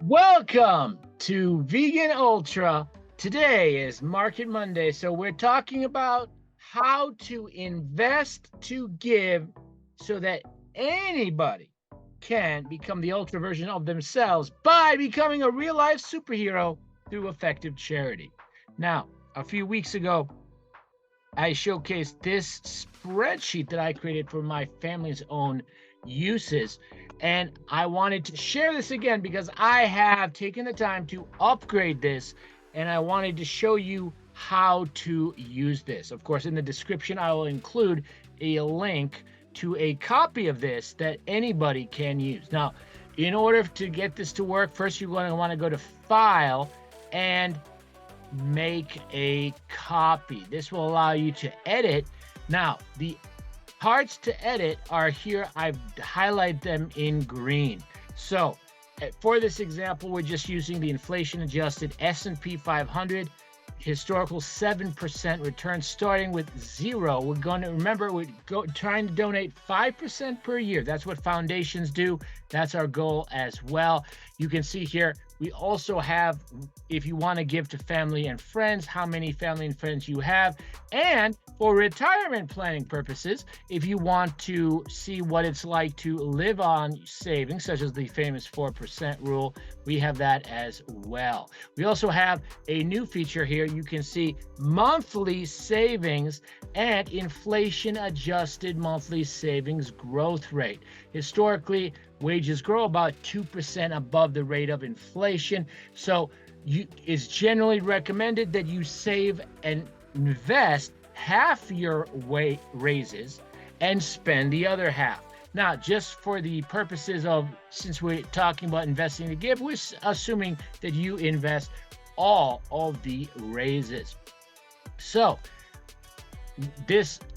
Welcome to Vegan Ultra. Today is Market Monday, so we're talking about how to invest to give so that anybody can become the ultra version of themselves by becoming a real life superhero through effective charity. Now, a few weeks ago, I showcased this spreadsheet that I created for my family's own uses. And I wanted to share this again because I have taken the time to upgrade this and I wanted to show you how to use this. Of course, in the description, I will include a link to a copy of this that anybody can use. Now, in order to get this to work, first you're going to want to go to File and make a copy. This will allow you to edit. Now, the parts to edit are here. I've highlighted them in green. So for this example, we're just using the inflation adjusted S&P 500 historical 7% return starting with 0. We're going to remember trying to donate 5% per year. That's what foundations do. That's our goal as well. You can see here we also have, if you want to give to family and friends, how many family and friends you have. And for retirement planning purposes, if you want to see what it's like to live on savings, such as the famous 4% rule, we have that as well. We also have a new feature here. You can see monthly savings and inflation adjusted monthly savings growth rate. Historically, wages grow about 2% above the rate of inflation. So it's generally recommended that you save and invest half your raises and spend the other half. Now, just for the purposes of, since we're talking about investing to give, we're assuming that you invest all of the raises. So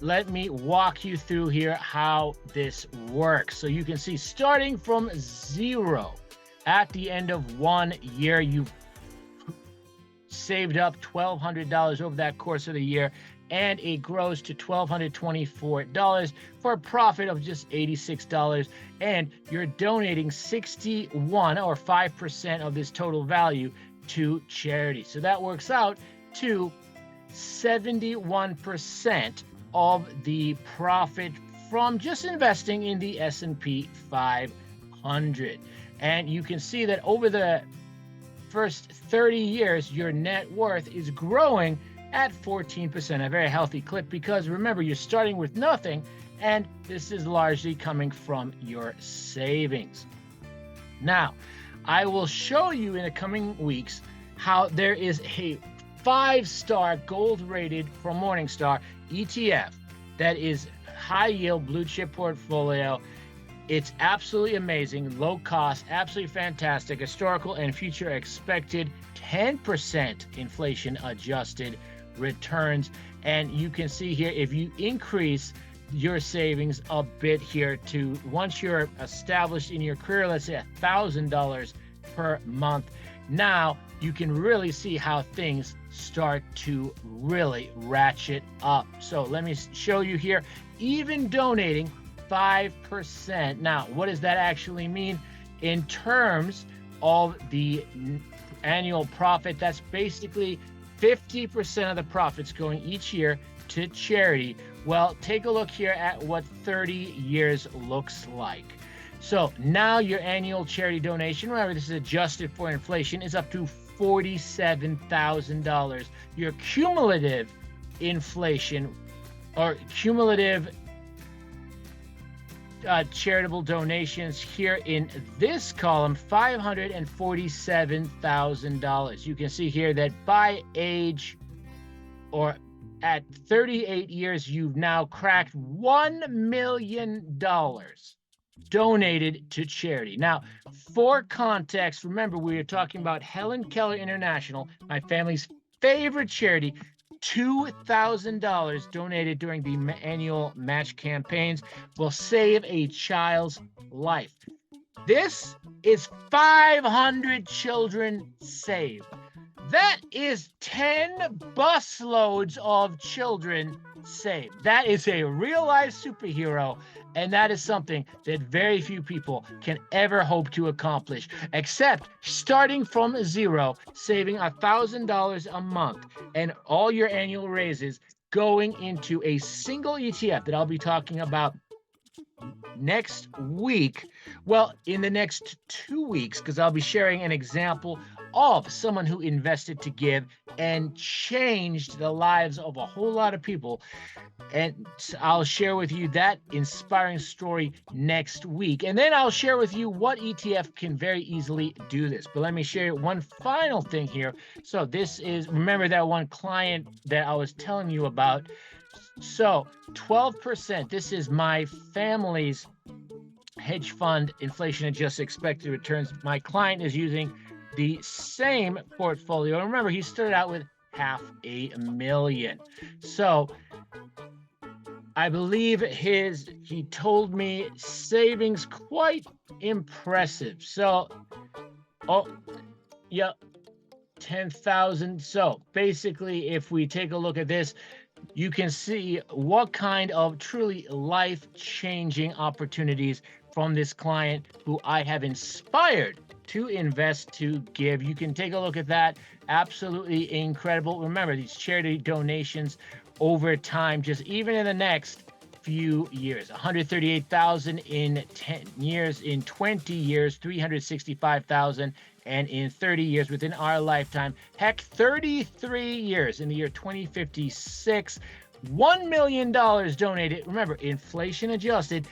let me walk you through here how this works. So you can see starting from 0 at the end of 1 year, you've saved up $1,200 over that course of the year, and it grows to $1,224 for a profit of just $86, and you're donating 61 or 5% of this total value to charity. So that works out to 71% of the profit from just investing in the S&P 500. And you can see that over the first 30 years, your net worth is growing at 14%, a very healthy clip, because remember, you're starting with nothing, and this is largely coming from your savings. Now, I will show you in the coming weeks how there is a 5-star gold rated from Morningstar ETF that is high yield blue chip portfolio. It's absolutely amazing, low cost, absolutely fantastic, historical and future expected 10% inflation adjusted returns. And you can see here, if you increase your savings a bit here to, once you're established in your career, let's say $1,000 per month, now you can really see how things start to really ratchet up. So let me show you here, even donating 5%. Now, what does that actually mean in terms of the annual profit? That's basically 50% of the profits going each year to charity. Well, take a look here at what 30 years looks like. So now your annual charity donation, remember this is adjusted for inflation, is up to $47,000. Your cumulative inflation or cumulative charitable donations here in this column, $547,000. You can see here that by age or at 38 years, you've now cracked $1 million donated to charity. Now, for context, remember we are talking about Helen Keller International, my family's favorite charity. $2,000 donated during the annual match campaigns will save a child's life. This is 500 children saved. That is 10 busloads of children save. That is a real life superhero, and that is something that very few people can ever hope to accomplish, except starting from zero, saving $1,000 a month, and all your annual raises going into a single ETF that I'll be talking about next week. Well, in the next 2 weeks, because I'll be sharing an example of someone who invested to give and changed the lives of a whole lot of people. And I'll share with you that inspiring story next week. And then I'll share with you what ETF can very easily do this. But let me share one final thing here. So this is, remember that one client that I was telling you about. So 12%, this is my family's hedge fund inflation adjusted expected returns. My client is using the same portfolio. And remember, he started out with $500,000. So I believe he told me savings quite impressive. So, oh, yeah, 10,000. So basically, if we take a look at this, you can see what kind of truly life-changing opportunities from this client who I have inspired to invest to give. You can take a look at that. Absolutely incredible. Remember, these charity donations over time, just even in the next few years, 138,000 in 10 years, in 20 years, 365,000, and in 30 years within our lifetime. Heck, 33 years in the year 2056, $1 million donated. Remember, inflation adjusted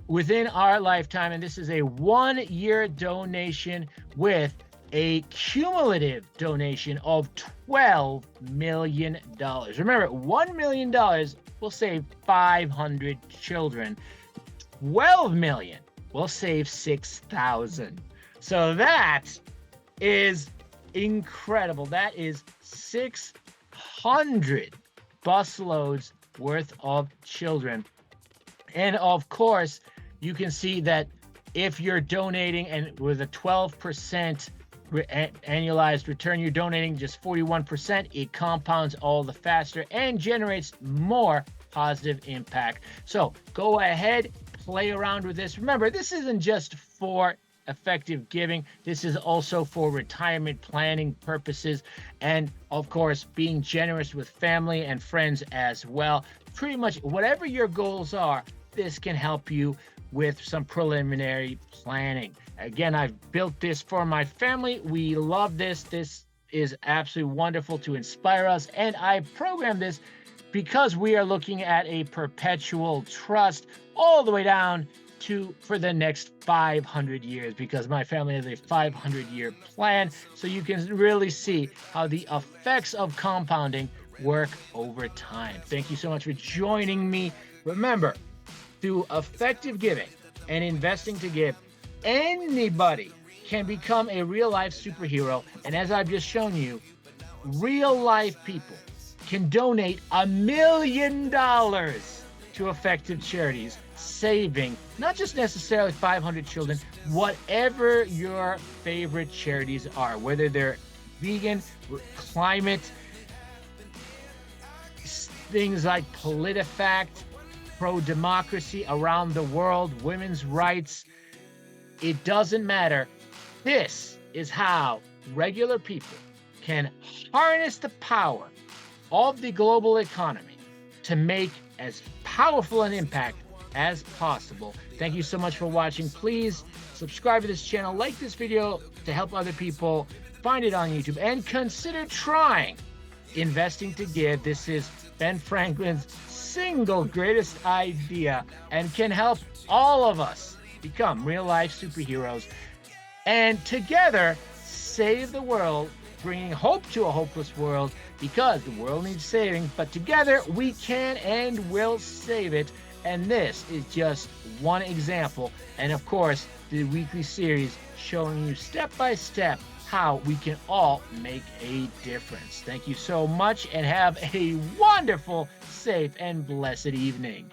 within our lifetime, and this is a 1-year donation with a cumulative donation of $12 million. Remember, $1 million will save 500 children. 12 million will save 6,000. So that is incredible. That is 600 busloads worth of children. And of course, you can see that if you're donating and with a 12% annualized return, you're donating just 41%, it compounds all the faster and generates more positive impact. So go ahead, play around with this. Remember, this isn't just for effective giving. This is also for retirement planning purposes, and of course, being generous with family and friends as well. Pretty much whatever your goals are, this can help you with some preliminary planning. Again, I've built this for my family. We love this. This is absolutely wonderful to inspire us. And I programmed this because we are looking at a perpetual trust all the way down to for the next 500 years, because my family has a 500-year plan. So you can really see how the effects of compounding work over time. Thank you so much for joining me. Remember, through effective giving and investing to give, anybody can become a real-life superhero. And as I've just shown you, real-life people can donate $1 million to effective charities, saving not just necessarily 500 children, whatever your favorite charities are, whether they're vegan, climate, things like PolitiFact, pro-democracy around the world, women's rights. It doesn't matter. This is how regular people can harness the power of the global economy to make as powerful an impact as possible. Thank you so much for watching. Please subscribe to this channel, like this video to help other people find it on YouTube, and consider trying investing to give. This is Ben Franklin's single greatest idea and can help all of us become real-life superheroes and together save the world, bringing hope to a hopeless world, because the world needs saving, but together we can and will save it. And this is just one example, and of course the weekly series showing you step by step how we can all make a difference. Thank you so much, and have a wonderful, safe, and blessed evening.